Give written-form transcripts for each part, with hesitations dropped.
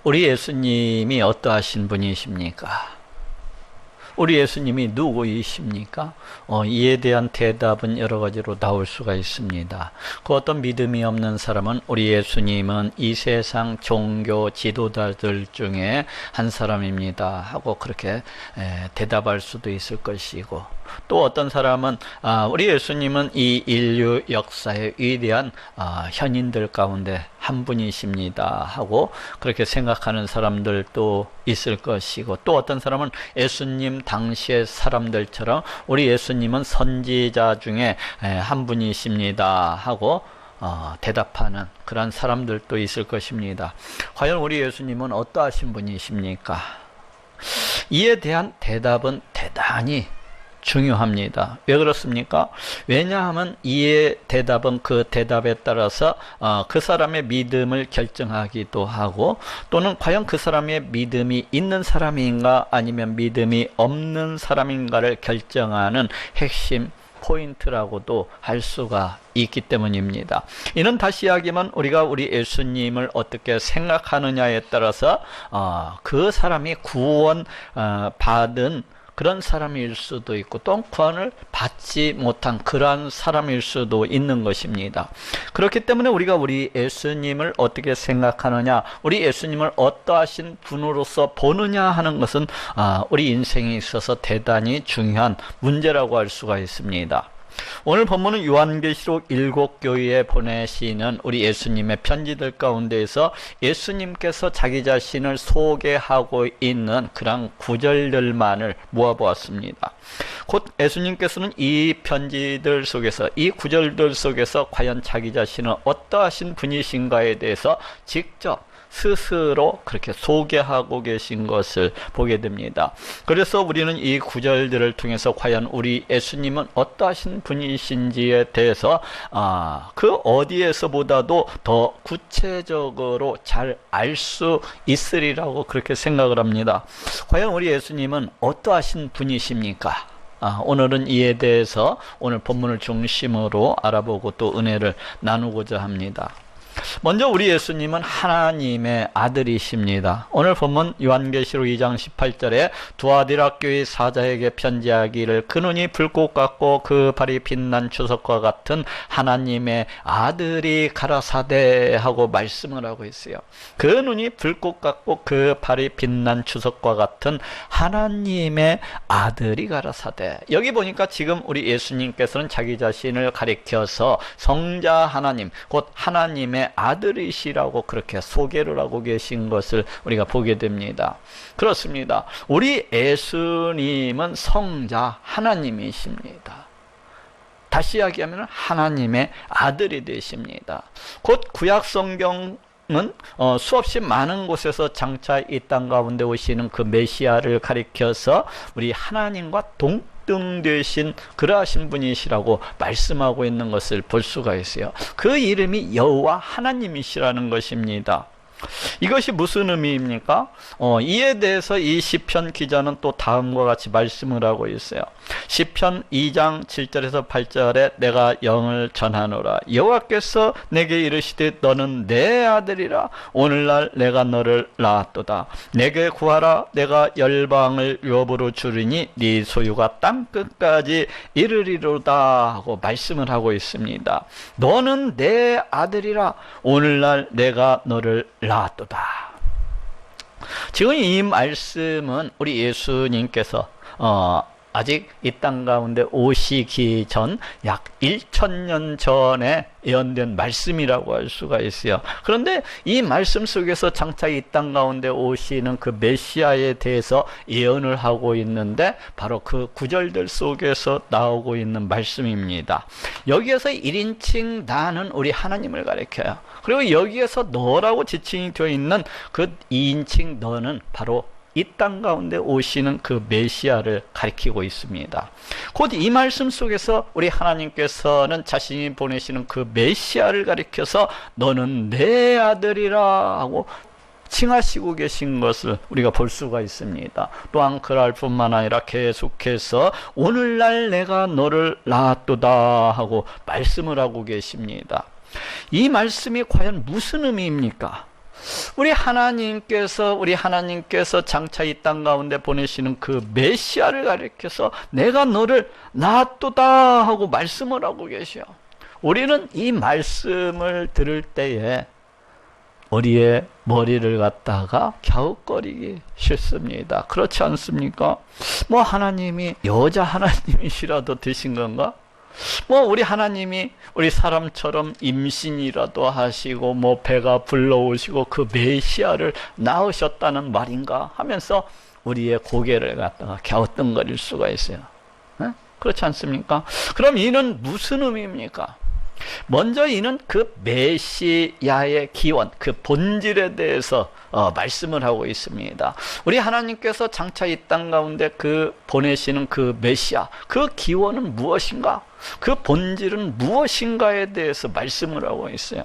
우리 예수님이 어떠하신 분이십니까? 우리 예수님이 누구이십니까? 이에 대한 대답은 여러 가지로 나올 수가 있습니다. 그 어떤 믿음이 없는 사람은 우리 예수님은 이 세상 종교 지도자들 중에 한 사람입니다 하고 그렇게 대답할 수도 있을 것이고, 또 어떤 사람은 우리 예수님은 이 인류 역사의 위대한 현인들 가운데 한 분이십니다 하고 그렇게 생각하는 사람들도 있을 것이고, 또 어떤 사람은 예수님 당시의 사람들처럼 우리 예수님은 선지자 중에 한 분이십니다 하고 대답하는 그런 사람들도 있을 것입니다. 과연 우리 예수님은 어떠하신 분이십니까? 이에 대한 대답은 대단히 중요합니다. 왜 그렇습니까? 왜냐하면 이의 대답은 그 대답에 따라서 그 사람의 믿음을 결정하기도 하고, 또는 과연 그 사람의 믿음이 있는 사람인가 아니면 믿음이 없는 사람인가를 결정하는 핵심 포인트라고도 할 수가 있기 때문입니다. 이는 다시 이야기하면 우리가 우리 예수님을 어떻게 생각하느냐에 따라서 그 사람이 구원 받은 그런 사람일 수도 있고, 또 구원을 받지 못한 그러한 사람일 수도 있는 것입니다. 그렇기 때문에 우리가 우리 예수님을 어떻게 생각하느냐, 우리 예수님을 어떠하신 분으로서 보느냐 하는 것은 우리 인생에 있어서 대단히 중요한 문제라고 할 수가 있습니다. 오늘 본문은 요한계시록 7교회에 보내시는 우리 예수님의 편지들 가운데에서 예수님께서 자기 자신을 소개하고 있는 그런 구절들만을 모아보았습니다. 곧 예수님께서는 이 편지들 속에서, 이 구절들 속에서 과연 자기 자신은 어떠하신 분이신가에 대해서 직접 스스로 그렇게 소개하고 계신 것을 보게 됩니다. 그래서 우리는 이 구절들을 통해서 과연 우리 예수님은 어떠하신 분이신지에 대해서 그 어디에서보다도 더 구체적으로 잘 알 수 있으리라고 그렇게 생각을 합니다. 과연 우리 예수님은 어떠하신 분이십니까? 오늘은 이에 대해서 오늘 본문을 중심으로 알아보고 또 은혜를 나누고자 합니다. 먼저 우리 예수님은 하나님의 아들이십니다. 오늘 본문 요한계시록 2장 18절에 두아디라 교회 사자에게 편지하기를 그 눈이 불꽃 같고 그 발이 빛난 주석과 같은 하나님의 아들이 가라사대 하고 말씀을 하고 있어요. 그 눈이 불꽃 같고 그 발이 빛난 주석과 같은 하나님의 아들이 가라사대. 여기 보니까 지금 우리 예수님께서는 자기 자신을 가리켜서 성자 하나님, 곧 하나님의 아들이시라고 그렇게 소개를 하고 계신 것을 우리가 보게 됩니다. 그렇습니다. 우리 예수님은 성자 하나님이십니다. 다시 이야기하면 하나님의 아들이 되십니다. 곧 구약 성경은 수없이 많은 곳에서 장차 이 땅 가운데 오시는 그 메시아를 가리켜서 우리 하나님과 동등되신 그러하신 분이시라고 말씀하고 있는 것을 볼 수가 있어요. 그 이름이 여호와 하나님이시라는 것입니다. 이것이 무슨 의미입니까? 이에 대해서 이 시편 기자는 또 다음과 같이 말씀을 하고 있어요. 시편 2장 7절에서 8절에 내가 영을 전하노라. 여호와께서 내게 이르시되 너는 내 아들이라. 오늘날 내가 너를 낳았도다. 내게 구하라. 내가 열방을 유업으로 주리니 네 소유가 땅끝까지 이르리로다 하고 말씀을 하고 있습니다. 너는 내 아들이라. 오늘날 내가 너를 낳았도다. 지금 이 말씀은 우리 예수님께서 아직 이 땅 가운데 오시기 전 약 1000년 전에 예언된 말씀이라고 할 수가 있어요. 그런데 이 말씀 속에서 장차 이 땅 가운데 오시는 그 메시아에 대해서 예언을 하고 있는데 바로 그 구절들 속에서 나오고 있는 말씀입니다. 여기에서 1인칭 나는 우리 하나님을 가리켜요. 그리고 여기에서 너라고 지칭이 되어 있는 그 2인칭 너는 바로 이 땅 가운데 오시는 그 메시아를 가리키고 있습니다. 곧 이 말씀 속에서 우리 하나님께서는 자신이 보내시는 그 메시아를 가리켜서 너는 내 아들이라 하고 칭하시고 계신 것을 우리가 볼 수가 있습니다. 또한 그럴 뿐만 아니라 계속해서 오늘날 내가 너를 낳았도다 하고 말씀을 하고 계십니다. 이 말씀이 과연 무슨 의미입니까? 우리 하나님께서 장차 이 땅 가운데 보내시는 그 메시아를 가리켜서 내가 너를 낳았도다 하고 말씀을 하고 계셔. 우리는 이 말씀을 들을 때에 우리의 머리를 갖다가 갸웃거리기 싫습니다. 그렇지 않습니까? 뭐 하나님이 여자 하나님이시라도 되신 건가? 뭐 우리 하나님이 우리 사람처럼 임신이라도 하시고 뭐 배가 불러오시고 그 메시아를 낳으셨다는 말인가 하면서 우리의 고개를 갖다가 갸우뚱거릴 수가 있어요. 에? 그렇지 않습니까? 그럼 이는 무슨 의미입니까? 먼저 이는 그 메시아의 기원, 그 본질에 대해서 말씀을 하고 있습니다. 우리 하나님께서 장차 이 땅 가운데 그 보내시는 그 메시아, 그 기원은 무엇인가? 그 본질은 무엇인가에 대해서 말씀을 하고 있어요.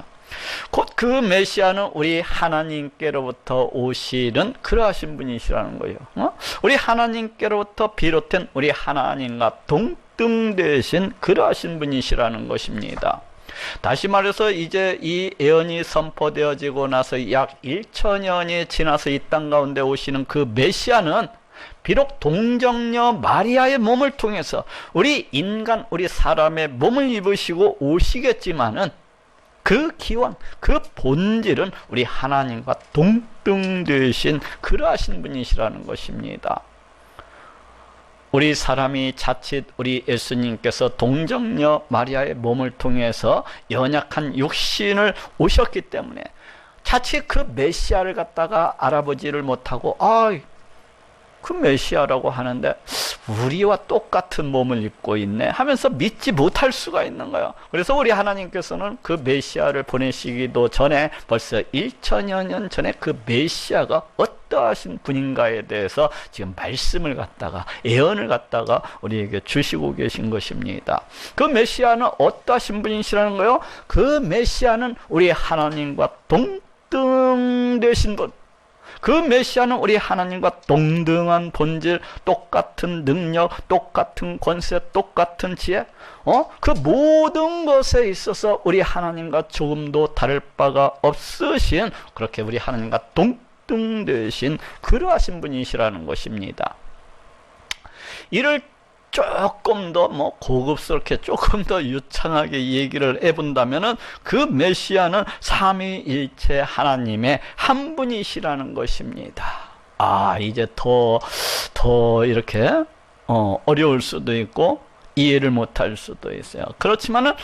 곧 그 메시아는 우리 하나님께로부터 오시는 그러하신 분이시라는 거예요. 우리 하나님께로부터 비롯된 우리 하나님과 동등되신 그러하신 분이시라는 것입니다. 다시 말해서 이제 이 예언이 선포되어지고 나서 약 1000년이 지나서 이 땅 가운데 오시는 그 메시아는 비록 동정녀 마리아의 몸을 통해서 우리 인간, 우리 사람의 몸을 입으시고 오시겠지만은 그 기원, 그 본질은 우리 하나님과 동등되신 그러하신 분이시라는 것입니다. 우리 사람이 자칫 우리 예수님께서 동정녀 마리아의 몸을 통해서 연약한 육신을 오셨기 때문에 자칫 그 메시아를 갖다가 알아보지를 못하고 그 메시아라고 하는데 우리와 똑같은 몸을 입고 있네 하면서 믿지 못할 수가 있는 거예요. 그래서 우리 하나님께서는 그 메시아를 보내시기도 전에 벌써 1000여 년 전에 그 메시아가 어떠하신 분인가에 대해서 지금 말씀을 갖다가 예언을 갖다가 우리에게 주시고 계신 것입니다. 그 메시아는 어떠하신 분이시라는 거예요? 그 메시아는 우리 하나님과 동등되신 분, 그 메시아는 우리 하나님과 동등한 본질, 똑같은 능력, 똑같은 권세, 똑같은 지혜, 그 모든 것에 있어서 우리 하나님과 조금도 다를 바가 없으신, 그렇게 우리 하나님과 동등되신 그러하신 분이시라는 것입니다. 이를 조금 더 고급스럽게 조금 더 유창하게 얘기를 해본다면은 그 메시아는 삼위일체 하나님의 한 분이시라는 것입니다. 이제 더 이렇게 어려울 수도 있고 이해를 못할 수도 있어요. 그렇지만은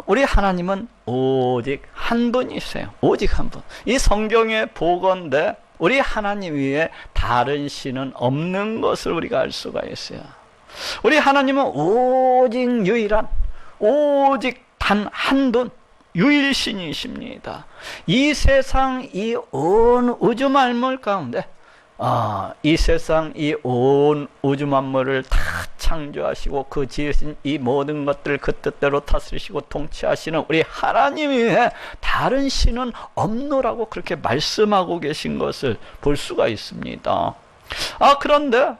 우리 하나님은 오직 한 분이세요. 오직 한 분. 이 성경의 보건대 우리 하나님 위에 다른 신은 없는 것을 우리가 알 수가 있어요. 우리 하나님은 오직 유일한, 오직 단 한 분, 유일신이십니다. 이 세상, 이 온 우주 만물 가운데 이 세상, 이 온 우주 만물을 다 창조하시고 그 지으신 이 모든 것들을 그 뜻대로 다스리시고 통치하시는 우리 하나님 위에 다른 신은 없노라고 그렇게 말씀하고 계신 것을 볼 수가 있습니다. 그런데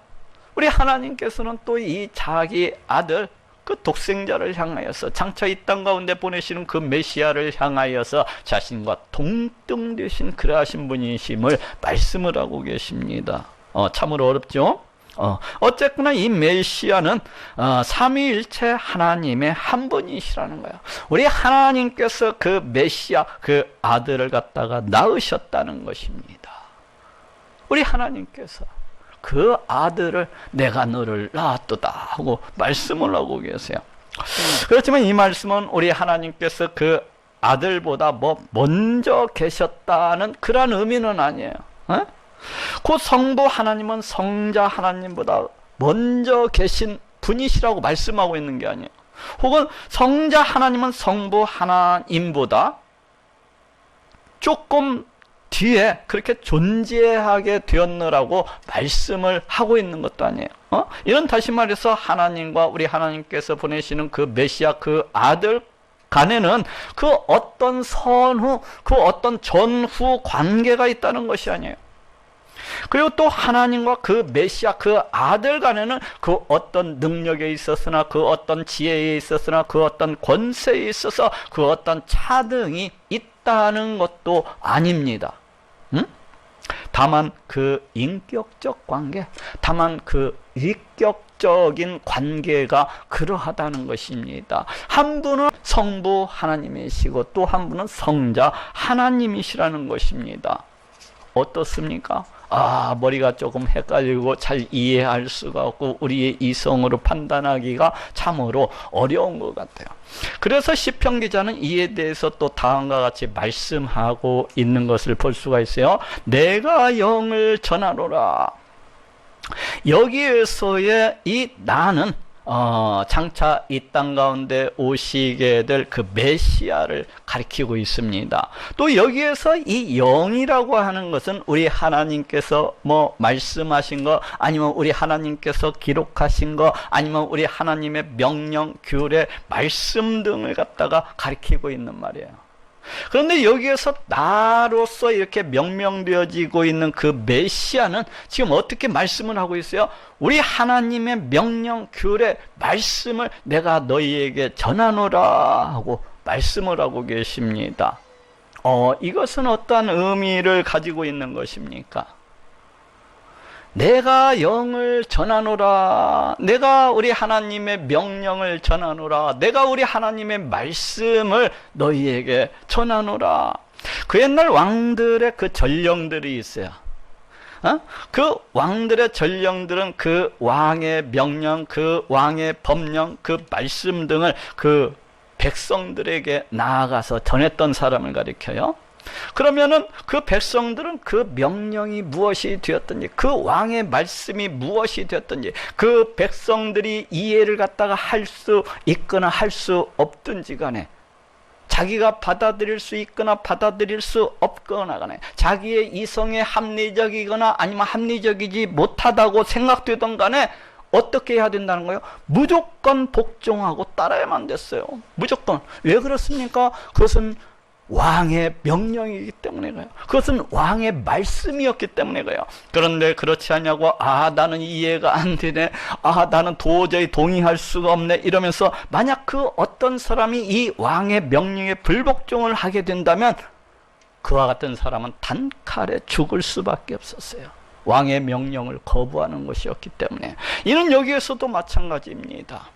우리 하나님께서는 또 이 자기 아들 그 독생자를 향하여서 장차 이 땅 가운데 보내시는 그 메시아를 향하여서 자신과 동등되신 그러하신 분이심을 말씀을 하고 계십니다. 참으로 어렵죠? 어쨌거나 이 메시아는 삼위일체 하나님의 한 분이시라는 거예요. 우리 하나님께서 그 메시아 그 아들을 갖다가 낳으셨다는 것입니다. 우리 하나님께서 그 아들을 내가 너를 낳았도다 하고 말씀을 하고 계세요. 그렇지만 이 말씀은 우리 하나님께서 그 아들보다 먼저 계셨다는 그런 의미는 아니에요. 그 성부 하나님은 성자 하나님보다 먼저 계신 분이시라고 말씀하고 있는 게 아니에요. 혹은 성자 하나님은 성부 하나님보다 조금 뒤에 그렇게 존재하게 되었느라고 말씀을 하고 있는 것도 아니에요. 이런 다시 말해서 하나님과 우리 하나님께서 보내시는 그 메시아 그 아들 간에는 그 어떤 선후, 그 어떤 전후 관계가 있다는 것이 아니에요. 그리고 또 하나님과 그 메시아 그 아들 간에는 그 어떤 능력에 있었으나 그 어떤 지혜에 있었으나 그 어떤 권세에 있어서 그 어떤 차등이 있다는 것도 아닙니다. 응? 다만 그 인격적 관계, 다만 그 인격적인 관계가 그러하다는 것입니다. 한 분은 성부 하나님이시고 또 한 분은 성자 하나님이시라는 것입니다. 어떻습니까? 머리가 조금 헷갈리고 잘 이해할 수가 없고 우리의 이성으로 판단하기가 참으로 어려운 것 같아요. 그래서 시편 기자는 이에 대해서 또 다음과 같이 말씀하고 있는 것을 볼 수가 있어요. 내가 영을 전하노라. 여기에서의 이 나는 장차 이 땅 가운데 오시게 될 그 메시아를 가리키고 있습니다. 또 여기에서 이 영이라고 하는 것은 우리 하나님께서 뭐 말씀하신 거, 아니면 우리 하나님께서 기록하신 거, 아니면 우리 하나님의 명령, 규례, 말씀 등을 갖다가 가리키고 있는 말이에요. 그런데 여기에서 나로서 이렇게 명명되어지고 있는 그 메시아는 지금 어떻게 말씀을 하고 있어요? 우리 하나님의 명령, 규례, 말씀을 내가 너희에게 전하노라 하고 말씀을 하고 계십니다. 이것은 어떠한 의미를 가지고 있는 것입니까? 내가 영을 전하노라. 내가 우리 하나님의 명령을 전하노라. 내가 우리 하나님의 말씀을 너희에게 전하노라. 그 옛날 왕들의 그 전령들이 있어요. 그 왕들의 전령들은 그 왕의 명령, 그 왕의 법령, 그 말씀 등을 그 백성들에게 나아가서 전했던 사람을 가리켜요. 그러면은 그 백성들은 그 명령이 무엇이 되었든지, 그 왕의 말씀이 무엇이 되었든지, 그 백성들이 이해를 갖다가 할 수 있거나 할 수 없든지 간에, 자기가 받아들일 수 있거나 받아들일 수 없거나 간에, 자기의 이성에 합리적이거나 아니면 합리적이지 못하다고 생각되던 간에 어떻게 해야 된다는 거예요? 무조건 복종하고 따라야만 됐어요. 무조건. 왜 그렇습니까? 그것은 왕의 명령이기 때문에 그래요. 그것은 왕의 말씀이었기 때문에 그래요. 그런데 그렇지 않냐고, 나는 이해가 안 되네, 나는 도저히 동의할 수가 없네 이러면서 만약 그 어떤 사람이 이 왕의 명령에 불복종을 하게 된다면 그와 같은 사람은 단칼에 죽을 수밖에 없었어요. 왕의 명령을 거부하는 것이었기 때문에. 이는 여기에서도 마찬가지입니다.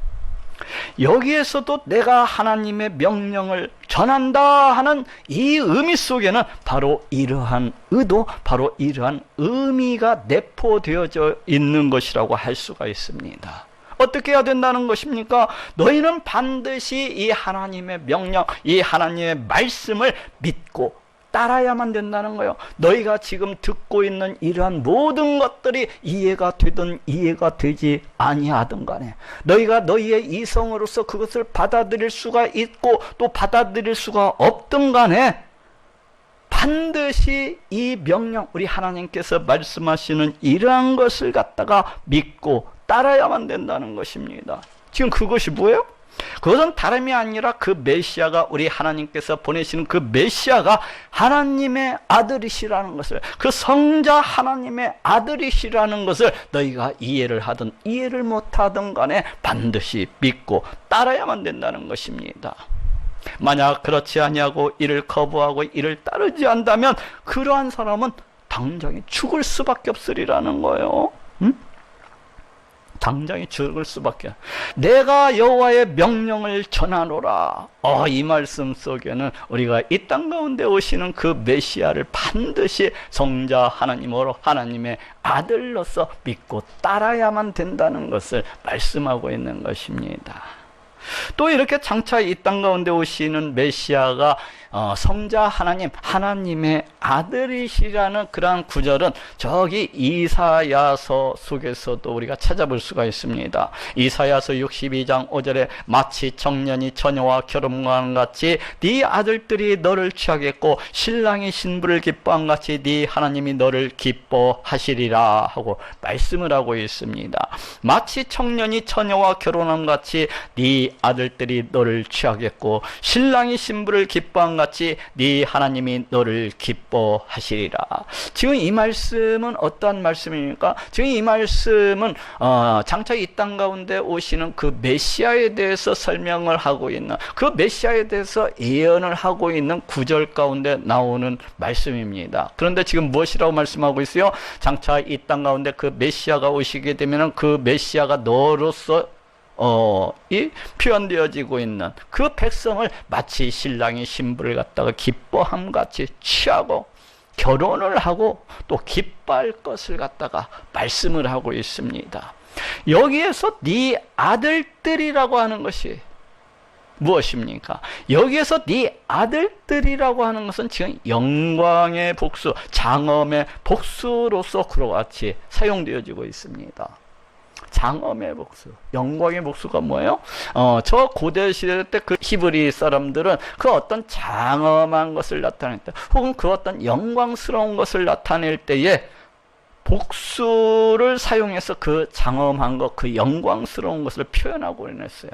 여기에서도 내가 하나님의 명령을 전한다 하는 이 의미 속에는 바로 이러한 의도, 바로 이러한 의미가 내포되어져 있는 것이라고 할 수가 있습니다. 어떻게 해야 된다는 것입니까? 너희는 반드시 이 하나님의 명령, 이 하나님의 말씀을 믿고 따라야만 된다는 거예요. 너희가 지금 듣고 있는 이러한 모든 것들이 이해가 되든 이해가 되지 아니하든 간에 너희가 너희의 이성으로서 그것을 받아들일 수가 있고 또 받아들일 수가 없든 간에 반드시 이 명령, 우리 하나님께서 말씀하시는 이러한 것을 갖다가 믿고 따라야만 된다는 것입니다. 지금 그것이 뭐예요? 그것은 다름이 아니라 그 메시아가, 우리 하나님께서 보내시는 그 메시아가 하나님의 아들이시라는 것을, 그 성자 하나님의 아들이시라는 것을 너희가 이해를 하든 이해를 못하든 간에 반드시 믿고 따라야만 된다는 것입니다. 만약 그렇지 아니하고 이를 거부하고 이를 따르지 않다면 그러한 사람은 당장에 죽을 수밖에 없으리라는 거예요. 당장에 죽을 수밖에. 내가 여호와의 명령을 전하노라. 이 말씀 속에는 우리가 이 땅 가운데 오시는 그 메시아를 반드시 성자 하나님으로, 하나님의 아들로서 믿고 따라야만 된다는 것을 말씀하고 있는 것입니다. 또 이렇게 장차 이 땅 가운데 오시는 메시아가 성자 하나님, 하나님의 아들이시라는 그러한 구절은 저기 이사야서 속에서도 우리가 찾아볼 수가 있습니다. 이사야서 62장 5절에 마치 청년이 처녀와 결혼한 같이 네 아들들이 너를 취하겠고 신랑이 신부를 기뻐한 같이 네 하나님이 너를 기뻐하시리라 하고 말씀을 하고 있습니다. 마치 청년이 처녀와 결혼한 같이 네 아들들이 너를 취하겠고 신랑이 신부를 기뻐한 같이 네 하나님이 너를 기뻐하시리라. 지금 이 말씀은 어떠한 말씀입니까? 지금 이 말씀은 장차 이 땅 가운데 오시는 그 메시아에 대해서 설명을 하고 있는, 그 메시아에 대해서 예언을 하고 있는 구절 가운데 나오는 말씀입니다. 그런데 지금 무엇이라고 말씀하고 있어요? 장차 이 땅 가운데 그 메시아가 오시게 되면은 그 메시아가 너로서 이 표현되어지고 있는 그 백성을 마치 신랑이 신부를 갖다가 기뻐함 같이 취하고 결혼을 하고 또 기뻐할 것을 갖다가 말씀을 하고 있습니다. 여기에서 네 아들들이라고 하는 것이 무엇입니까? 여기에서 네 아들들이라고 하는 것은 지금 영광의 복수, 장엄의 복수로서 그와 같이 사용되어지고 있습니다. 장엄의 복수, 영광의 복수가 뭐예요? 저 고대 시대 때 그 히브리 사람들은 그 어떤 장엄한 것을 나타낼 때, 혹은 그 어떤 영광스러운 것을 나타낼 때에 복수를 사용해서 그 장엄한 것, 그 영광스러운 것을 표현하곤 했어요.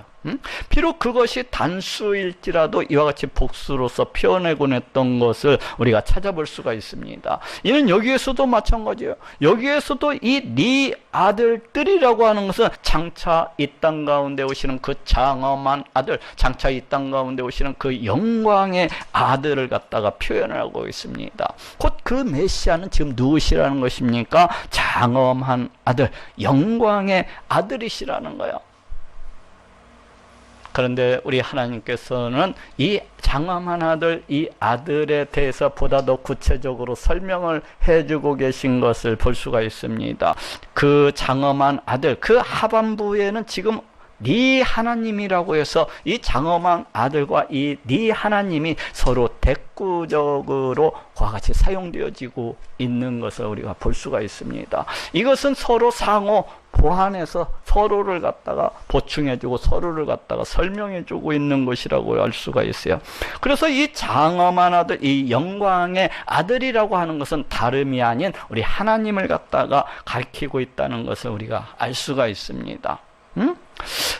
비록 그것이 단수일지라도 이와 같이 복수로서 표현하곤 했던 것을 우리가 찾아볼 수가 있습니다. 이는 여기에서도 마찬가지예요. 여기에서도 이 네 아들들이라고 하는 것은 장차 이 땅 가운데 오시는 그 장엄한 아들, 장차 이 땅 가운데 오시는 그 영광의 아들을 갖다가 표현을 하고 있습니다. 곧 그 메시아는 지금 누구시라는 것입니까? 장엄한 아들, 영광의 아들이시라는 거예요. 그런데 우리 하나님께서는 이 장엄한 아들, 이 아들에 대해서 보다 더 구체적으로 설명을 해주고 계신 것을 볼 수가 있습니다. 그 장엄한 아들, 그 하반부에는 지금 네 하나님이라고 해서 이 장엄한 아들과 이 네 하나님이 서로 대꾸적으로 그와 같이 사용되어지고 있는 것을 우리가 볼 수가 있습니다. 이것은 서로 상호 보완해서 서로를 갖다가 보충해주고 서로를 갖다가 설명해주고 있는 것이라고 할 수가 있어요. 그래서 이 장엄한 아들, 이 영광의 아들이라고 하는 것은 다름이 아닌 우리 하나님을 갖다가 가리키고 있다는 것을 우리가 알 수가 있습니다.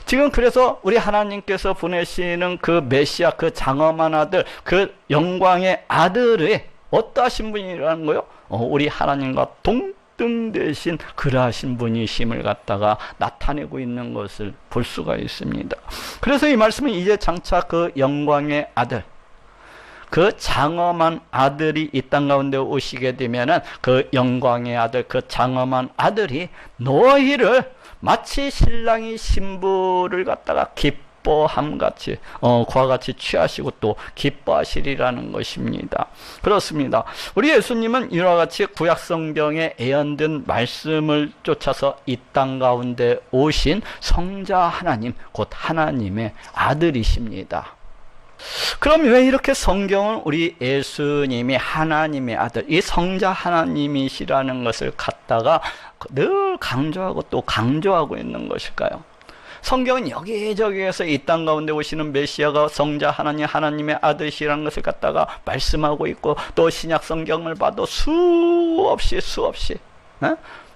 지금 그래서 우리 하나님께서 보내시는 그 메시아, 그 장엄한 아들, 그 영광의 아들이 어떠하신 분이라는 거요? 우리 하나님과 동등 되신 그러하신 분이심을 갖다가 나타내고 있는 것을 볼 수가 있습니다. 그래서 이 말씀은 이제 장차 그 영광의 아들, 그 장엄한 아들이 이 땅 가운데 오시게 되면은 그 영광의 아들, 그 장엄한 아들이 너희를 마치 신랑이 신부를 갖다가 기뻐함 같이 그와 같이 취하시고 또 기뻐하시리라는 것입니다. 그렇습니다. 우리 예수님은 이와 같이 구약 성경에 예언된 말씀을 쫓아서 이 땅 가운데 오신 성자 하나님, 곧 하나님의 아들이십니다. 그럼 왜 이렇게 성경은 우리 예수님이 하나님의 아들, 이 성자 하나님이시라는 것을 갖다가 늘 강조하고 또 강조하고 있는 것일까요? 성경은 여기저기에서 이 땅 가운데 오시는 메시아가 성자 하나님, 하나님의 아들이라는 것을 갖다가 말씀하고 있고, 또 신약 성경을 봐도 수없이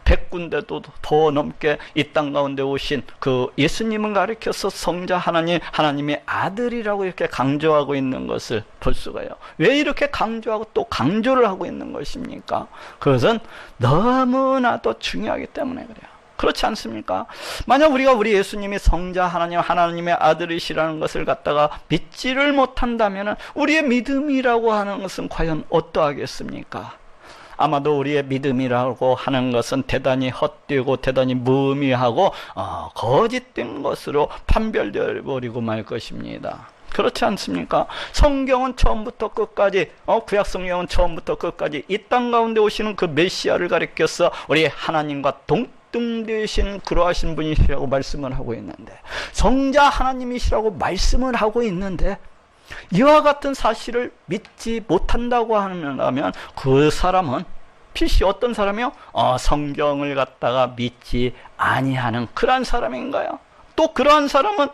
100군데도 더 넘게 이 땅 가운데 오신 그 예수님을 가리켜서 성자 하나님, 하나님의 아들이라고 이렇게 강조하고 있는 것을 볼 수가 있어요. 왜 이렇게 강조하고 또 강조를 하고 있는 것입니까? 그것은 너무나도 중요하기 때문에 그래요. 그렇지 않습니까? 만약 우리가 우리 예수님이 성자 하나님, 하나님의 아들이시라는 것을 갖다가 믿지를 못한다면 우리의 믿음이라고 하는 것은 과연 어떠하겠습니까? 아마도 우리의 믿음이라고 하는 것은 대단히 헛되고 대단히 무의미하고 거짓된 것으로 판별되어 버리고 말 것입니다. 그렇지 않습니까? 성경은 처음부터 끝까지 구약 성경은 처음부터 끝까지 이 땅 가운데 오시는 그 메시아를 가리켜서 우리 하나님과 동등되신 그러하신 분이시라고 말씀을 하고 있는데, 성자 하나님이시라고 말씀을 하고 있는데 이와 같은 사실을 믿지 못한다고 하면 그 사람은 필시 어떤 사람이요? 성경을 갖다가 믿지 아니하는 그러한 사람인가요? 또 그러한 사람은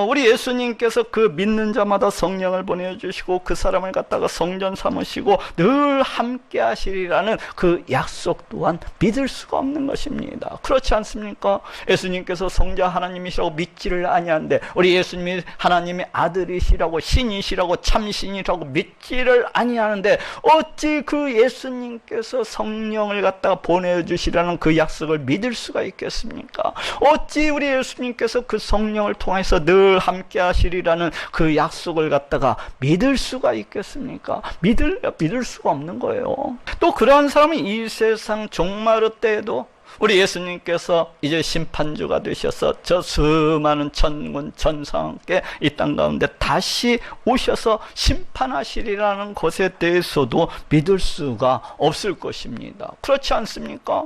우리 예수님께서 그 믿는 자마다 성령을 보내주시고 그 사람을 갖다가 성전 삼으시고 늘 함께 하시리라는 그 약속 또한 믿을 수가 없는 것입니다. 그렇지 않습니까? 예수님께서 성자 하나님이시라고 믿지를 아니하는데 우리 예수님이 하나님의 아들이시라고 신이시라고 참신이라고 믿지를 아니하는데 어찌 그 예수님께서 성령을 갖다가 보내주시라는 그 약속을 믿을 수가 있겠습니까? 어찌 우리 예수님께서 그 성령을 통해서 늘 함께 하시리라는 그 약속을 갖다가 믿을 수가 있겠습니까? 믿을 수가 없는 거예요. 또 그러한 사람은 이 세상 종말의 때에도 우리 예수님께서 이제 심판주가 되셔서 저 수많은 천군 천사와 함께 이 땅 가운데 다시 오셔서 심판하시리라는 것에 대해서도 믿을 수가 없을 것입니다. 그렇지 않습니까?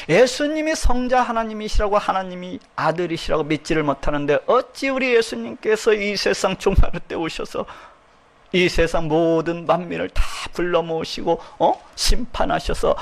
예수님이 성자 하나님이시라고 하나님이 아들이시라고 믿지를 못하는데 어찌 우리 예수님께서 이 세상 종말의 때 오셔서 이 세상 모든 만민을 다 불러 모으시고 심판하셔서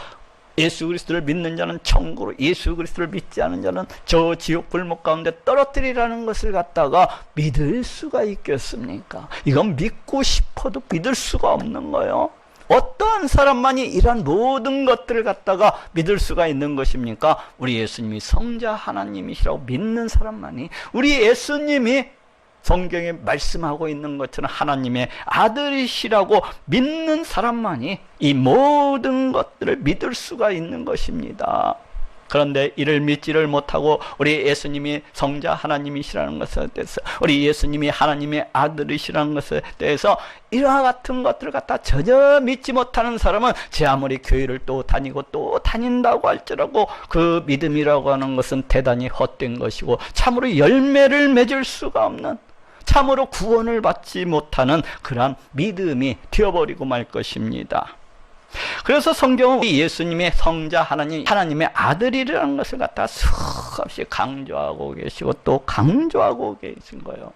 예수 그리스도를 믿는 자는 천국으로, 예수 그리스도를 믿지 않는 자는 저 지옥 불목 가운데 떨어뜨리라는 것을 갖다가 믿을 수가 있겠습니까? 이건 믿고 싶어도 믿을 수가 없는 거예요. 어떠한 사람만이 이러한 모든 것들을 갖다가 믿을 수가 있는 것입니까? 우리 예수님이 성자 하나님이시라고 믿는 사람만이, 우리 예수님이 성경에 말씀하고 있는 것처럼 하나님의 아들이시라고 믿는 사람만이 이 모든 것들을 믿을 수가 있는 것입니다. 그런데 이를 믿지를 못하고 우리 예수님이 성자 하나님이시라는 것에 대해서, 우리 예수님이 하나님의 아들이시라는 것에 대해서 이와 같은 것들을 갖다 전혀 믿지 못하는 사람은 제 아무리 교회를 또 다니고 또 다닌다고 할지라도 그 믿음이라고 하는 것은 대단히 헛된 것이고 참으로 열매를 맺을 수가 없는, 참으로 구원을 받지 못하는 그러한 믿음이 되어버리고 말 것입니다. 그래서 성경은 예수님의 성자 하나님의 아들이라는 것을 갖다 수없이 강조하고 계시고 또 강조하고 계신 거예요.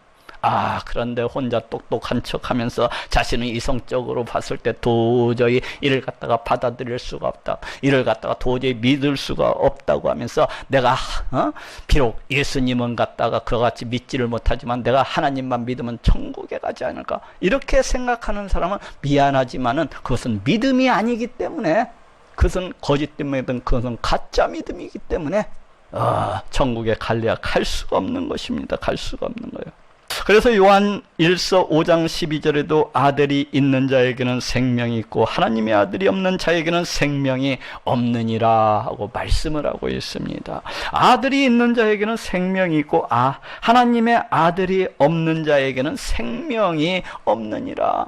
그런데 혼자 똑똑한 척하면서 자신은 이성적으로 봤을 때 도저히 이를 갖다가 받아들일 수가 없다, 이를 갖다가 도저히 믿을 수가 없다고 하면서 내가 비록 예수님은 갖다가 그와 같이 믿지를 못하지만 내가 하나님만 믿으면 천국에 가지 않을까, 이렇게 생각하는 사람은 미안하지만은 그것은 믿음이 아니기 때문에, 그것은 거짓 믿음, 그것은 가짜 믿음이기 때문에 천국에 갈 수가 없는 것입니다. 갈 수가 없는 거예요. 그래서 요한 1서 5장 12절에도 아들이 있는 자에게는 생명이 있고 하나님의 아들이 없는 자에게는 생명이 없느니라 하고 말씀을 하고 있습니다. 아들이 있는 자에게는 생명이 있고 하나님의 아들이 없는 자에게는 생명이 없느니라.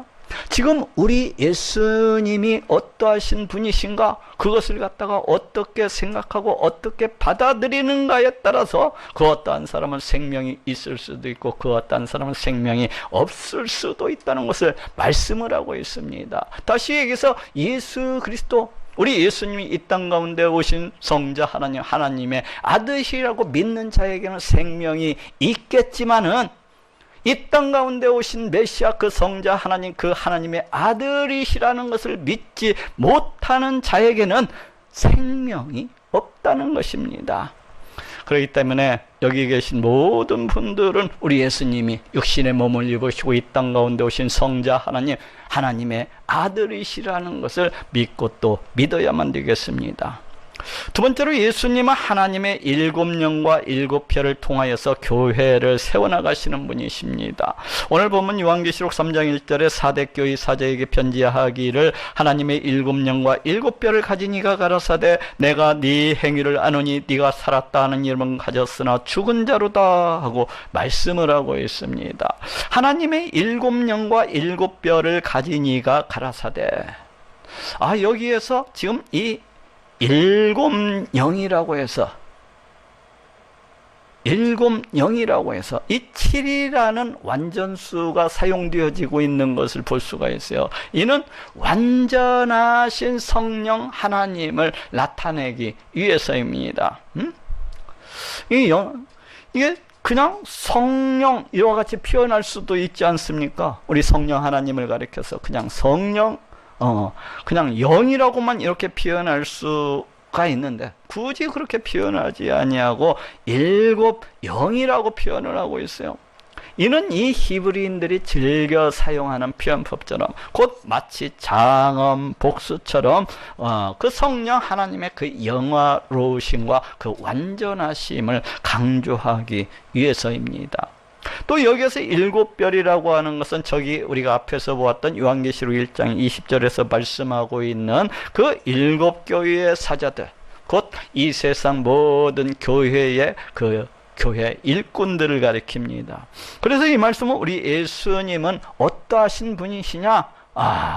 지금 우리 예수님이 어떠하신 분이신가, 그것을 갖다가 어떻게 생각하고 어떻게 받아들이는가에 따라서 그 어떠한 사람은 생명이 있을 수도 있고 그 어떠한 사람은 생명이 없을 수도 있다는 것을 말씀을 하고 있습니다. 다시 얘기해서 예수 그리스도, 우리 예수님이 이 땅 가운데 오신 성자 하나님의 아들이라고 믿는 자에게는 생명이 있겠지만은 이 땅 가운데 오신 메시아 그 성자 하나님, 그 하나님의 아들이시라는 것을 믿지 못하는 자에게는 생명이 없다는 것입니다. 그렇기 때문에 여기 계신 모든 분들은 우리 예수님이 육신의 몸을 입으시고 이 땅 가운데 오신 성자 하나님, 하나님의 아들이시라는 것을 믿고 또 믿어야만 되겠습니다. 두 번째로 예수님은 하나님의 7영과 7별을 통하여서 교회를 세워나가시는 분이십니다. 오늘 보면 요한계시록 3장 1절에 사대교회 사제에게 편지하기를 하나님의 7영과 7별을 가진 이가 가라사대 내가 네 행위를 아노니 네가 살았다 하는 이름은 가졌으나 죽은 자로다 하고 말씀을 하고 있습니다. 하나님의 7영과 7별을 가진 이가 가라사대, 여기에서 지금 이 7영이라고 해서 이 7이라는 완전수가 사용되어지고 있는 것을 볼 수가 있어요. 이는 완전하신 성령 하나님을 나타내기 위해서입니다. 이게 그냥 성령 이와 같이 표현할 수도 있지 않습니까? 우리 성령 하나님을 가리켜서 그냥 성령, 그냥 영이라고만 이렇게 표현할 수 가 있는데 굳이 그렇게 표현하지 아니하고 일곱 영이라고 표현을 하고 있어요. 이는 이 히브리인들이 즐겨 사용하는 표현법처럼 곧 마치 장엄 복수처럼 그 성령 하나님의 그 영화로우심과 그 완전하심을 강조하기 위해서입니다. 또 여기에서 일곱 별이라고 하는 것은 저기 우리가 앞에서 보았던 요한계시록 1장 20절에서 말씀하고 있는 그 일곱 교회의 사자들, 곧 이 세상 모든 교회의 그 교회 일꾼들을 가리킵니다. 그래서 이 말씀은 우리 예수님은 어떠하신 분이시냐?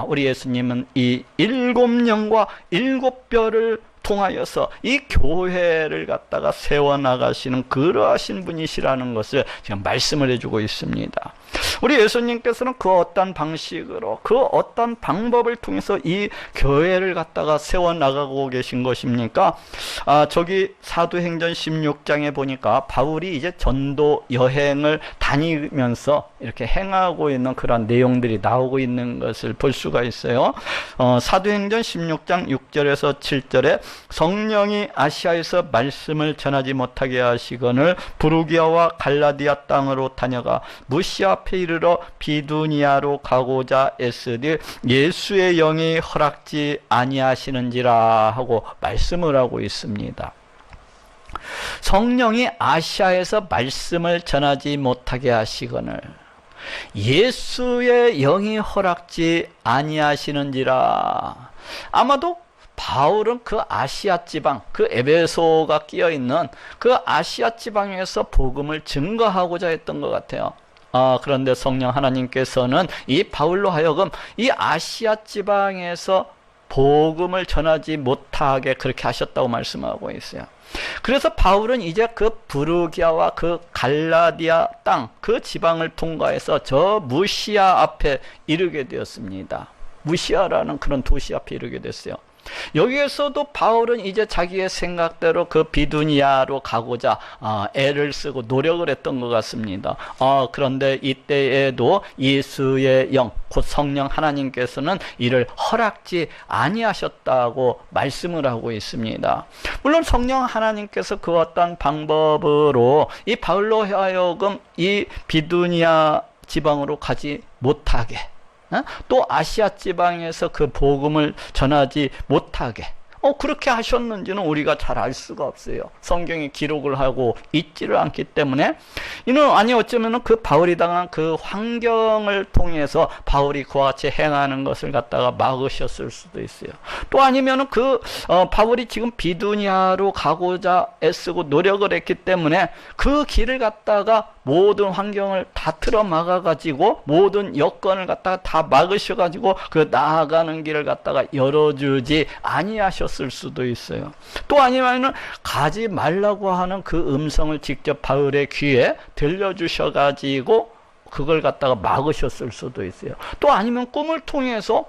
우리 예수님은 이 일곱 영과 일곱 별을 통하여서 이 교회를 갖다가 세워나가시는 그러하신 분이시라는 것을 지금 말씀을 해주고 있습니다. 우리 예수님께서는 그 어떤 방식으로 그 어떤 방법을 통해서 이 교회를 갖다가 세워나가고 계신 것입니까? 저기 사도행전 16장에 보니까 바울이 이제 전도 여행을 다니면서 이렇게 행하고 있는 그런 내용들이 나오고 있는 것을 볼 수가 있어요. 사도행전 16장 6절에서 7절에 성령이 아시아에서 말씀을 전하지 못하게 하시거늘 부르기아와 갈라디아 땅으로 다녀가 무시아 앞에 이르러 비두니아로 가고자 애쓰되 예수의 영이 허락지 아니하시는지라 하고 말씀을 하고 있습니다. 성령이 아시아에서 말씀을 전하지 못하게 하시거늘 예수의 영이 허락지 아니하시는지라. 아마도 바울은 그 아시아 지방, 그 에베소가 끼어있는 그 아시아 지방에서 복음을 증거하고자 했던 것 같아요. 그런데 성령 하나님께서는 이 바울로 하여금 이 아시아 지방에서 복음을 전하지 못하게 그렇게 하셨다고 말씀하고 있어요. 그래서 바울은 이제 그 부르기아와 그 갈라디아 땅, 그 지방을 통과해서 저 무시아 앞에 이르게 되었습니다. 무시아라는 그런 도시 앞에 이르게 됐어요. 여기에서도 바울은 이제 자기의 생각대로 그 비두니아로 가고자 애를 쓰고 노력을 했던 것 같습니다. 그런데 이때에도 예수의 영, 곧 성령 하나님께서는 이를 허락지 아니하셨다고 말씀을 하고 있습니다. 물론 성령 하나님께서 그 어떤 방법으로 이 바울로 하여금 이 비두니아 지방으로 가지 못하게, 또 아시아 지방에서 그 복음을 전하지 못하게 그렇게 하셨는지는 우리가 잘 알 수가 없어요. 성경이 기록을 하고 있지를 않기 때문에 이는 어쩌면 그 바울이 당한 그 환경을 통해서 바울이 그와 같이 행하는 것을 갖다가 막으셨을 수도 있어요. 또 아니면은 바울이 지금 비두니아로 가고자 애쓰고 노력을 했기 때문에 그 길을 갖다가 모든 환경을 다 틀어 막아가지고 모든 여건을 갖다가 다 막으셔가지고 그 나아가는 길을 갖다가 열어주지 아니하셨을 수도 있어요. 또 아니면은 가지 말라고 하는 그 음성을 직접 바울의 귀에 들려주셔가지고 그걸 갖다가 막으셨을 수도 있어요. 또 아니면 꿈을 통해서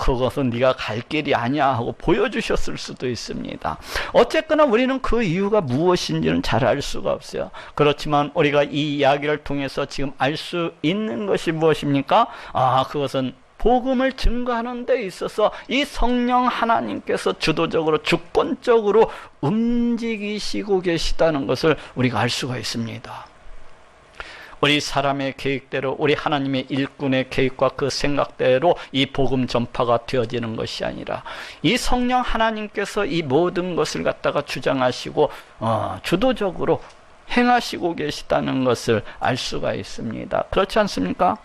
그것은 네가 갈 길이 아니야 하고 보여주셨을 수도 있습니다. 어쨌거나 우리는 그 이유가 무엇인지는 잘 알 수가 없어요. 그렇지만 우리가 이 이야기를 통해서 지금 알 수 있는 것이 무엇입니까? 그것은 복음을 증거하는 데 있어서 이 성령 하나님께서 주도적으로 주권적으로 움직이시고 계시다는 것을 우리가 알 수가 있습니다. 우리 사람의 계획대로, 우리 하나님의 일꾼의 계획과 그 생각대로 이 복음 전파가 되어지는 것이 아니라 이 성령 하나님께서 이 모든 것을 갖다가 주장하시고 주도적으로 행하시고 계시다는 것을 알 수가 있습니다. 그렇지 않습니까?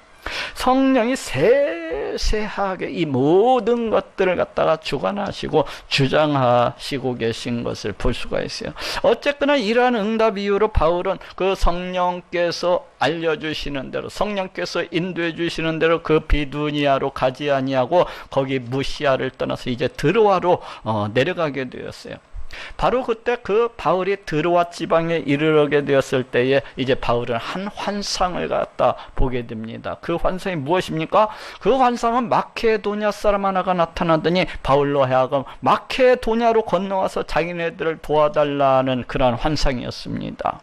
성령이 세세하게 이 모든 것들을 갖다가 주관하시고 주장하시고 계신 것을 볼 수가 있어요. 어쨌거나 이러한 응답 이후로 바울은 그 성령께서 알려주시는 대로, 성령께서 인도해 주시는 대로 그 비두니아로 가지 아니하고 거기 무시아를 떠나서 이제 드로아로 내려가게 되었어요. 바로 그때 그 바울이 드로아 지방에 이르게 되었을 때에 이제 바울은 한 환상을 갖다 보게 됩니다. 그 환상이 무엇입니까? 그 환상은 마케도냐 사람 하나가 나타나더니 바울로 하여금 마케도냐로 건너와서 자기네들을 도와달라는 그런 환상이었습니다.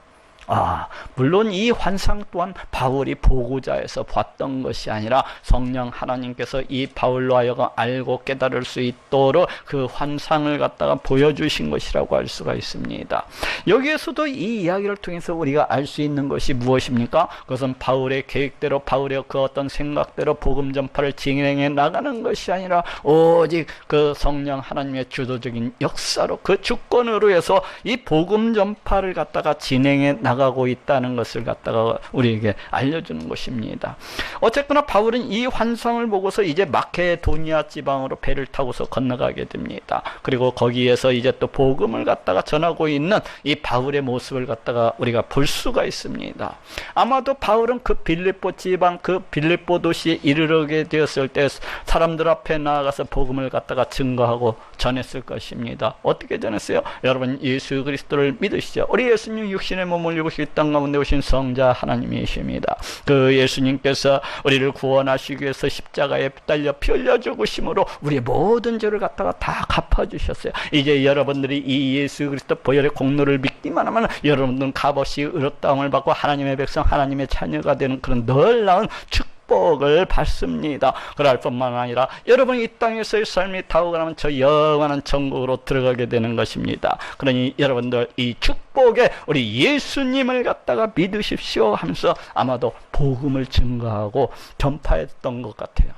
물론 이 환상 또한 바울이 보고자에서 봤던 것이 아니라 성령 하나님께서 이 바울로 하여금 알고 깨달을 수 있도록 그 환상을 갖다가 보여주신 것이라고 할 수가 있습니다. 여기에서도 이 이야기를 통해서 우리가 알 수 있는 것이 무엇입니까? 그것은 바울의 계획대로, 바울의 그 어떤 생각대로 복음 전파를 진행해 나가는 것이 아니라 오직 그 성령 하나님의 주도적인 역사로, 그 주권으로 해서 이 복음 전파를 갖다가 진행해 나가고 있다는 것을 갖다가 우리에게 알려주는 것입니다. 어쨌거나 바울은 이 환상을 보고서 이제 마케도니아 지방으로 배를 타고서 건너가게 됩니다. 그리고 거기에서 이제 또 복음을 갖다가 전하고 있는 이 바울의 모습을 갖다가 우리가 볼 수가 있습니다. 아마도 바울은 그 빌립보 지방, 그 빌립보 도시에 이르게 되었을 때 사람들 앞에 나아가서 복음을 갖다가 증거하고 전했을 것입니다. 어떻게 전했어요? 여러분, 예수 그리스도를 믿으시죠. 우리 예수님 육신의 몸을 입으시고 이 땅 가운데 오신 성자 하나님이십니다. 그 예수님께서 우리를 구원하시기 위해서 십자가에 달려 피 흘려 죽으심으로 우리의 모든 죄를 갖다가 다 갚아주셨어요. 이제 여러분들이 이 예수 그리스도 보혈의 공로를 믿기만 하면 여러분들은 값없이 의롭다함을 받고 하나님의 백성, 하나님의 자녀가 되는 그런 놀라운 축복을 받습니다. 그럴 뿐만 아니라 여러분 이 땅에서의 삶이 다 오고 나면 저 영원한 천국으로 들어가게 되는 것입니다. 그러니 여러분들 이 축복에 우리 예수님을 갖다가 믿으십시오 하면서 아마도 복음을 증거하고 전파했던 것 같아요.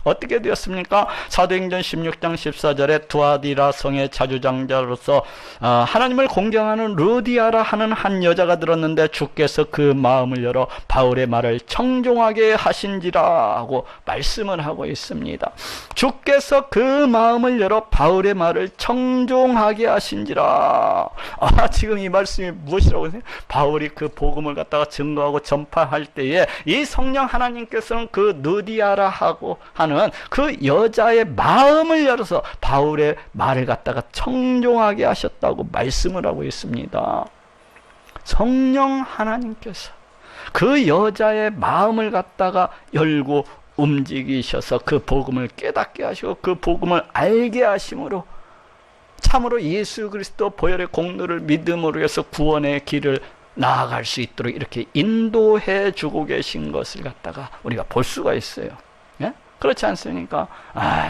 어떻게 되었습니까? 사도행전 16장 14절에 두아디라 성의 자주장자로서 하나님을 공경하는 루디아라 하는 한 여자가 들었는데 주께서 그 마음을 열어 바울의 말을 청종하게 하신지라 하고 말씀을 하고 있습니다. 주께서 그 마음을 열어 바울의 말을 청종하게 하신지라. 지금 이 말씀이 무엇이라고 하세요? 바울이 그 복음을 갖다가 증거하고 전파할 때에 이 성령 하나님께서는 그 루디아라 하고 하는 그 여자의 마음을 열어서 바울의 말을 갖다가 청종하게 하셨다고 말씀을 하고 있습니다. 성령 하나님께서 그 여자의 마음을 갖다가 열고 움직이셔서 그 복음을 깨닫게 하시고 그 복음을 알게 하심으로 참으로 예수 그리스도 보혈의 공로를 믿음으로 해서 구원의 길을 나아갈 수 있도록 이렇게 인도해 주고 계신 것을 갖다가 우리가 볼 수가 있어요. 예? 그렇지 않습니까?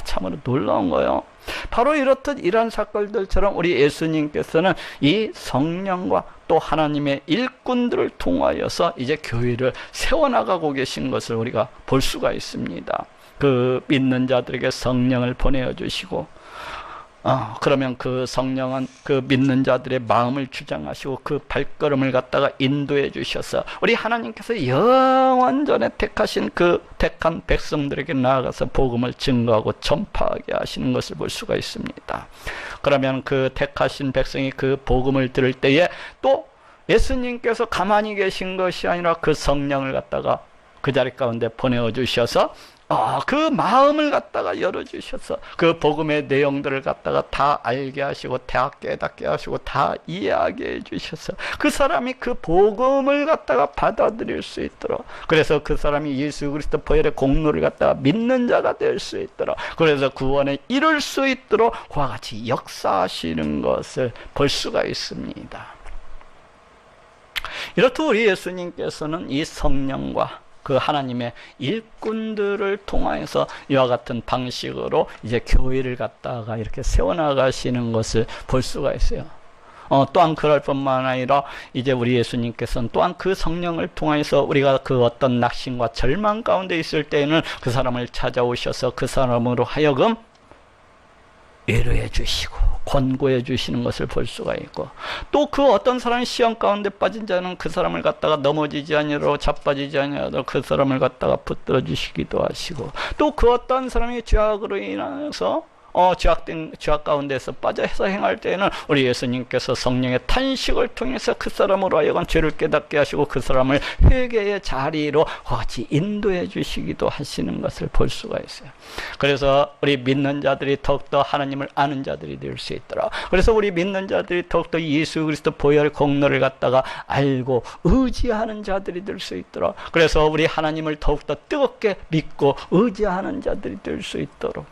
참으로 놀라운 거예요. 바로 이렇듯 이러한 사건들처럼 우리 예수님께서는 이 성령과 또 하나님의 일꾼들을 통하여서 이제 교회를 세워나가고 계신 것을 우리가 볼 수가 있습니다. 그 믿는 자들에게 성령을 보내어 주시고 그러면 그 성령은 그 믿는 자들의 마음을 주장하시고 그 발걸음을 갖다가 인도해 주셔서 우리 하나님께서 영원전에 택하신 그 택한 백성들에게 나아가서 복음을 증거하고 전파하게 하시는 것을 볼 수가 있습니다. 그러면 그 택하신 백성이 그 복음을 들을 때에 또 예수님께서 가만히 계신 것이 아니라 그 성령을 갖다가 그 자리 가운데 보내어 주셔서 그 마음을 갖다가 열어주셔서 그 복음의 내용들을 갖다가 다 알게 하시고 다 깨닫게 하시고 다 이해하게 해주셔서 그 사람이 그 복음을 갖다가 받아들일 수 있도록, 그래서 그 사람이 예수 그리스도 보혈의 공로를 갖다가 믿는 자가 될 수 있도록, 그래서 구원에 이룰 수 있도록 그와 같이 역사하시는 것을 볼 수가 있습니다. 이렇듯 우리 예수님께서는 이 성령과 그 하나님의 일꾼들을 통하여서 이와 같은 방식으로 이제 교회를 갖다가 이렇게 세워나가시는 것을 볼 수가 있어요. 또한 그럴 뿐만 아니라 이제 우리 예수님께서는 또한 그 성령을 통해서 우리가 그 어떤 낙심과 절망 가운데 있을 때에는 그 사람을 찾아오셔서 그 사람으로 하여금 위로해 주시고 권고해 주시는 것을 볼 수가 있고, 또 그 어떤 사람이 시험 가운데 빠진 자는 그 사람을 갖다가 넘어지지 아니하도록 자빠지지 아니하도록 그 사람을 갖다가 붙들어 주시기도 하시고, 또 그 어떤 사람이 죄악으로 인해서 죄악 가운데서 빠져서 행할 때에는 우리 예수님께서 성령의 탄식을 통해서 그 사람으로 하여금 죄를 깨닫게 하시고 그 사람을 회개의 자리로 같이 인도해 주시기도 하시는 것을 볼 수가 있어요. 그래서 우리 믿는 자들이 더욱더 하나님을 아는 자들이 될 수 있도록, 그래서 우리 믿는 자들이 더욱더 예수 그리스도 보혈의 공로를 갖다가 알고 의지하는 자들이 될 수 있도록, 그래서 우리 하나님을 더욱더 뜨겁게 믿고 의지하는 자들이 될 수 있도록,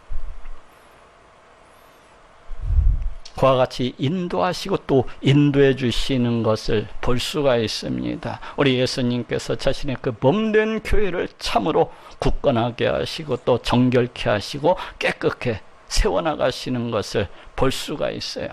그와 같이 인도하시고 또 인도해 주시는 것을 볼 수가 있습니다. 우리 예수님께서 자신의 그 몸된 교회를 참으로 굳건하게 하시고 또 정결케 하시고 깨끗하게 세워나가시는 것을 볼 수가 있어요.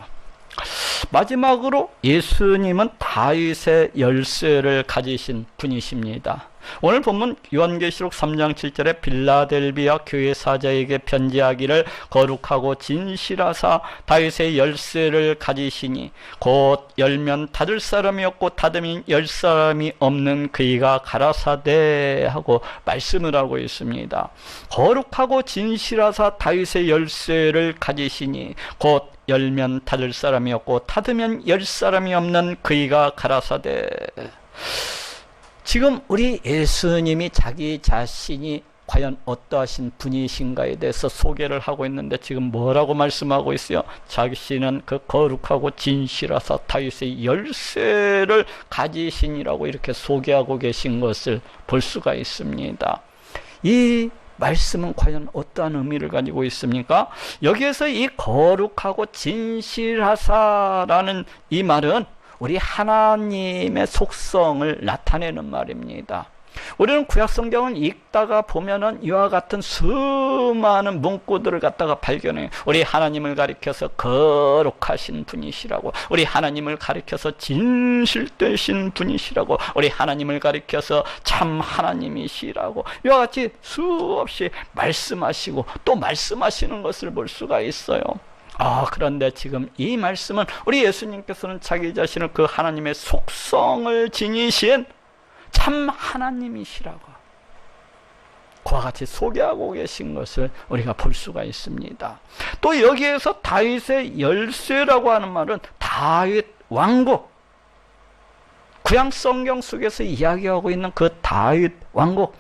마지막으로 예수님은 다윗의 열쇠를 가지신 분이십니다. 오늘 본문 요한계시록 3장 7절에 빌라델비아 교회 사자에게 편지하기를 거룩하고 진실하사 다윗의 열쇠를 가지시니 곧 열면 닫을 사람이 없고 닫으면 열 사람이 없는 그이가 가라사대 하고 말씀을 하고 있습니다. 거룩하고 진실하사 다윗의 열쇠를 가지시니 곧 열면 닫을 사람이 없고 닫으면 열 사람이 없는 그이가 가라사대. 지금 우리 예수님이 자기 자신이 과연 어떠하신 분이신가에 대해서 소개를 하고 있는데 지금 뭐라고 말씀하고 있어요? 자신은 그 거룩하고 진실하사 다윗의 열쇠를 가지시니라고 이렇게 소개하고 계신 것을 볼 수가 있습니다. 이 말씀은 과연 어떠한 의미를 가지고 있습니까? 여기에서 이 거룩하고 진실하사라는 이 말은 우리 하나님의 속성을 나타내는 말입니다. 우리는 구약성경을 읽다가 보면은 이와 같은 수많은 문구들을 갖다가 발견해요. 우리 하나님을 가리켜서 거룩하신 분이시라고, 우리 하나님을 가리켜서 진실되신 분이시라고, 우리 하나님을 가리켜서 참 하나님이시라고, 이와 같이 수없이 말씀하시고 또 말씀하시는 것을 볼 수가 있어요. 그런데 지금 이 말씀은 우리 예수님께서는 자기 자신을 그 하나님의 속성을 지니신 참 하나님이시라고 그와 같이 소개하고 계신 것을 우리가 볼 수가 있습니다. 또 여기에서 다윗의 열쇠라고 하는 말은 다윗 왕국, 구약 성경 속에서 이야기하고 있는 그 다윗 왕국,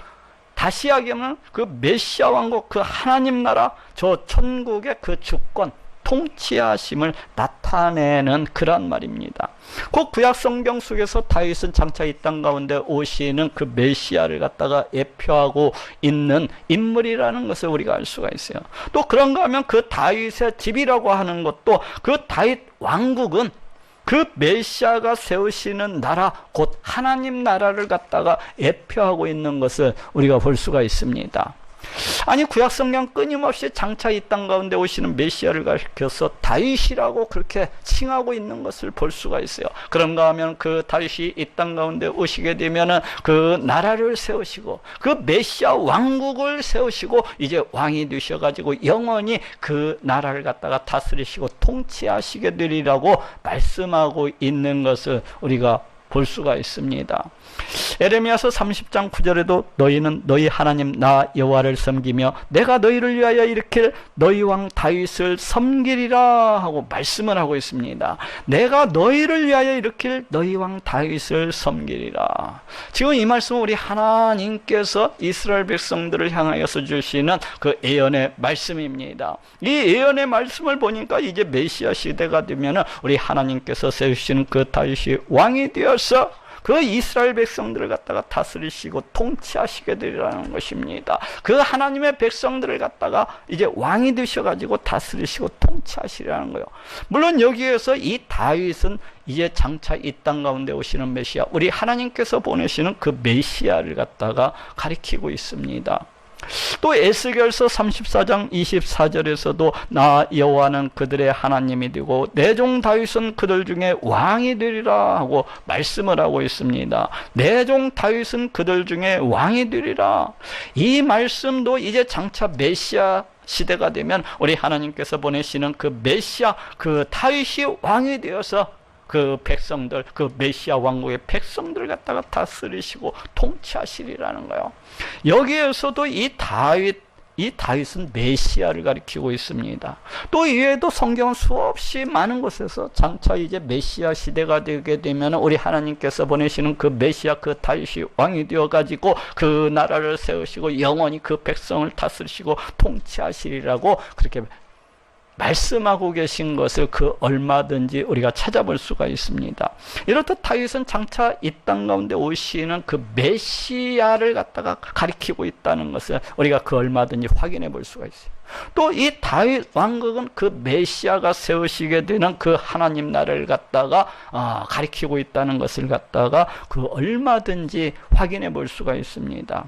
다시 이야기하면 그 메시아 왕국, 그 하나님 나라, 저 천국의 그 주권, 통치하심을 나타내는 그런 말입니다. 그 구약 성경 속에서 다윗은 장차 이 땅 가운데 오시는 그 메시아를 갖다가 예표하고 있는 인물이라는 것을 우리가 알 수가 있어요. 또 그런가 하면 그 다윗의 집이라고 하는 것도 그 다윗 왕국은 그 메시아가 세우시는 나라, 곧 하나님 나라를 갖다가 예표하고 있는 것을 우리가 볼 수가 있습니다. 아니, 구약성경 끊임없이 장차 이 땅 가운데 오시는 메시아를 가리켜서 다윗이라고 그렇게 칭하고 있는 것을 볼 수가 있어요. 그런가 하면 그 다윗이 이 땅 가운데 오시게 되면은 그 나라를 세우시고 그 메시아 왕국을 세우시고 이제 왕이 되셔가지고 영원히 그 나라를 갖다가 다스리시고 통치하시게 되리라고 말씀하고 있는 것을 우리가 볼 수가 있습니다. 에레미야서 30장 9절에도 너희는 너희 하나님 나 여호와를 섬기며 내가 너희를 위하여 일으킬 너희 왕 다윗을 섬기리라 하고 말씀을 하고 있습니다. 내가 너희를 위하여 일으킬 너희 왕 다윗을 섬기리라. 지금 이 말씀은 우리 하나님께서 이스라엘 백성들을 향하여서 주시는 그 예언의 말씀입니다. 이 예언의 말씀을 보니까 이제 메시아 시대가 되면 우리 하나님께서 세우시는 그 다윗이 왕이 되어서 그 이스라엘 백성들을 갖다가 다스리시고 통치하시게 되리라는 것입니다. 그 하나님의 백성들을 갖다가 이제 왕이 되셔가지고 다스리시고 통치하시리라는 거예요. 물론 여기에서 이 다윗은 이제 장차 이 땅 가운데 오시는 메시아, 우리 하나님께서 보내시는 그 메시아를 갖다가 가리키고 있습니다. 또 에스겔서 34장 24절에서도 나 여호와는 그들의 하나님이 되고 내 종 다윗은 그들 중에 왕이 되리라 하고 말씀을 하고 있습니다. 내 종 다윗은 그들 중에 왕이 되리라. 이 말씀도 이제 장차 메시아 시대가 되면 우리 하나님께서 보내시는 그 메시아, 그 다윗이 왕이 되어서 그 백성들, 그 메시아 왕국의 백성들 갖다가 다스리시고 통치하시리라는 거예요. 여기에서도 이 다윗은 메시아를 가리키고 있습니다. 또 이외에도 성경은 수없이 많은 곳에서 장차 이제 메시아 시대가 되게 되면 우리 하나님께서 보내시는 그 메시아, 그 다윗이 왕이 되어가지고 그 나라를 세우시고 영원히 그 백성을 다스리시고 통치하시리라고 그렇게 말씀하고 계신 것을 그 얼마든지 우리가 찾아볼 수가 있습니다. 이렇듯 다윗은 장차 이 땅 가운데 오시는 그 메시아를 갖다가 가리키고 있다는 것을 우리가 그 얼마든지 확인해 볼 수가 있어요. 또 이 다윗 왕국은 그 메시아가 세우시게 되는 그 하나님 나라를 갖다가 가리키고 있다는 것을 갖다가 그 얼마든지 확인해 볼 수가 있습니다.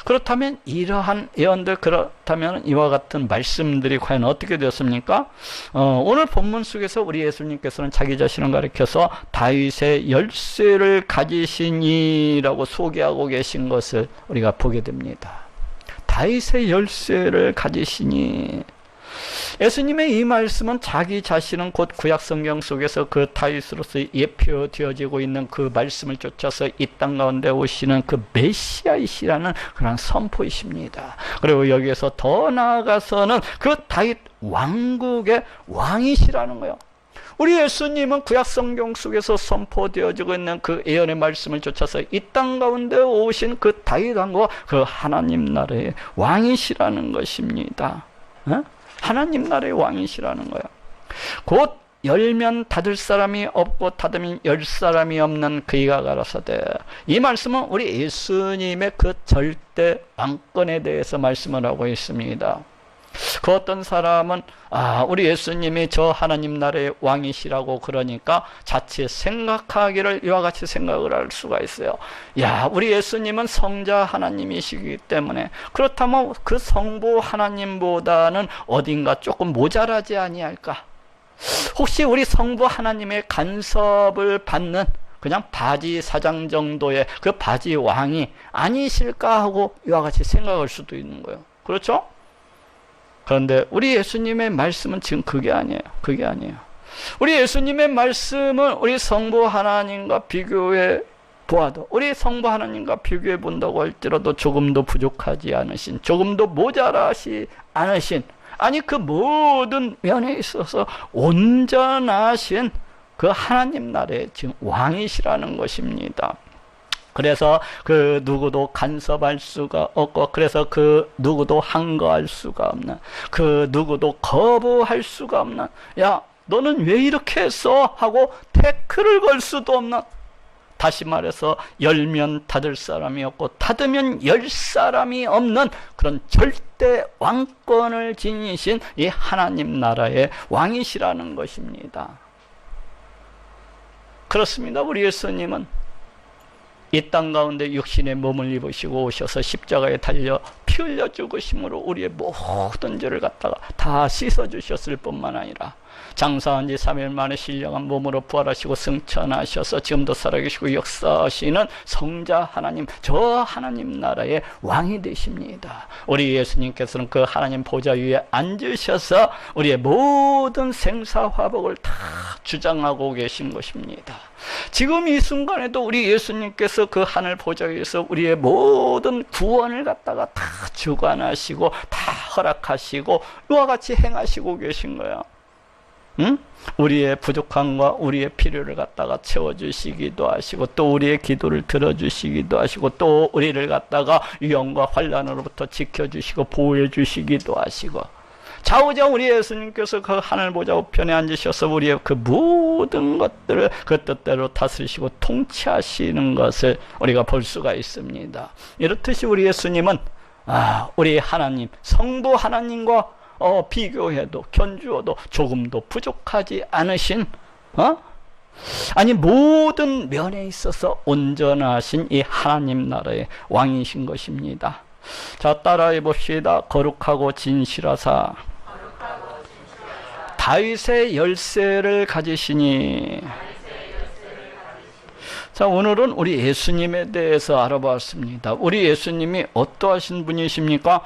그렇다면 이러한 예언들, 그렇다면 이와 같은 말씀들이 과연 어떻게 되었습니까? 오늘 본문 속에서 우리 예수님께서는 자기 자신을 가리켜서 다윗의 열쇠를 가지시니라고 소개하고 계신 것을 우리가 보게 됩니다. 다윗의 열쇠를 가지시니. 예수님의 이 말씀은 자기 자신은 곧 구약 성경 속에서 그 다윗으로서 예표되어지고 있는 그 말씀을 쫓아서 이 땅 가운데 오시는 그 메시아이시라는 그런 선포이십니다. 그리고 여기에서 더 나아가서는 그 다윗 왕국의 왕이시라는 거예요. 우리 예수님은 구약 성경 속에서 선포되어지고 있는 그 예언의 말씀을 쫓아서 이 땅 가운데 오신 그 다윗 왕국, 그 하나님 나라의 왕이시라는 것입니다. 하나님 나라의 왕이시라는 거예요. 곧 열면 닫을 사람이 없고 닫으면 열 사람이 없는 그이가 가라사대. 이 말씀은 우리 예수님의 그 절대 왕권에 대해서 말씀을 하고 있습니다. 그 어떤 사람은 우리 예수님이 저 하나님 나라의 왕이시라고 그러니까 자칫 생각하기를 이와 같이 생각을 할 수가 있어요. 야, 우리 예수님은 성자 하나님이시기 때문에 그렇다면 그 성부 하나님보다는 어딘가 조금 모자라지 아니할까? 혹시 우리 성부 하나님의 간섭을 받는 그냥 바지 사장 정도의 그 바지 왕이 아니실까 하고 이와 같이 생각할 수도 있는 거예요. 그렇죠? 그런데 우리 예수님의 말씀은 지금 그게 아니에요. 그게 아니에요. 우리 예수님의 말씀은 우리 성부 하나님과 비교해 보아도, 우리 성부 하나님과 비교해 본다고 할지라도 조금도 부족하지 않으신, 조금도 모자라시 않으신, 아니 그 모든 면에 있어서 온전하신 그 하나님 나라의 지금 왕이시라는 것입니다. 그래서 그 누구도 간섭할 수가 없고, 그래서 그 누구도 항거할 수가 없는, 그 누구도 거부할 수가 없는, 야 너는 왜 이렇게 했어? 하고 태클을 걸 수도 없는, 다시 말해서 열면 닫을 사람이 없고 닫으면 열 사람이 없는 그런 절대 왕권을 지니신 이 하나님 나라의 왕이시라는 것입니다. 그렇습니다. 우리 예수님은 이 땅 가운데 육신의 몸을 입으시고 오셔서 십자가에 달려 피 흘려 죽으심으로 우리의 모든 죄를 갖다가 다 씻어주셨을 뿐만 아니라 장사한 지 3일 만에 신령한 몸으로 부활하시고 승천하셔서 지금도 살아계시고 역사하시는 성자 하나님, 저 하나님 나라의 왕이 되십니다. 우리 예수님께서는 그 하나님 보좌 위에 앉으셔서 우리의 모든 생사화복을 다 주장하고 계신 것입니다. 지금 이 순간에도 우리 예수님께서 그 하늘 보좌 위에서 우리의 모든 구원을 갖다가 다 주관하시고 다 허락하시고 이와 같이 행하시고 계신 거예요. 우리의 부족함과 우리의 필요를 갖다가 채워주시기도 하시고, 또 우리의 기도를 들어주시기도 하시고, 또 우리를 갖다가 위험과 환난으로부터 지켜주시고 보호해 주시기도 하시고, 좌우자 우리 예수님께서 그 하늘 보좌 우편에 앉으셔서 우리의 그 모든 것들을 그 뜻대로 다스리시고 통치하시는 것을 우리가 볼 수가 있습니다. 이렇듯이 우리 예수님은 우리 하나님, 성부 하나님과 비교해도 견주어도 조금도 부족하지 않으신 아니 모든 면에 있어서 온전하신 이 하나님 나라의 왕이신 것입니다. 자, 따라해 봅시다. 거룩하고 진실하사 다윗의 열쇠를 가지시니. 자, 오늘은 우리 예수님에 대해서 알아봤습니다. 우리 예수님이 어떠하신 분이십니까?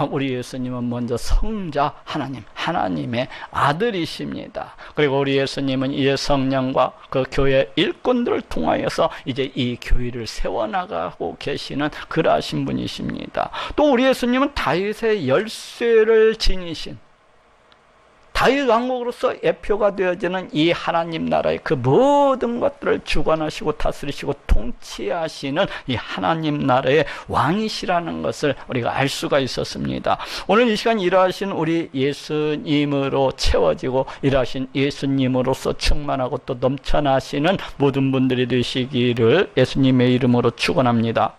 우리 예수님은 먼저 성자 하나님, 하나님의 아들이십니다. 그리고 우리 예수님은 이제 성령과 그 교회 일꾼들을 통하여서 이제 이 교회를 세워나가고 계시는 그러하신 분이십니다. 또 우리 예수님은 다윗의 열쇠를 지니신, 다윗 왕국으로서 예표가 되어지는 이 하나님 나라의 그 모든 것들을 주관하시고 다스리시고 통치하시는 이 하나님 나라의 왕이시라는 것을 우리가 알 수가 있었습니다. 오늘 이 시간 일하신 우리 예수님으로 채워지고 일하신 예수님으로서 충만하고 또 넘쳐나시는 모든 분들이 되시기를 예수님의 이름으로 축원합니다.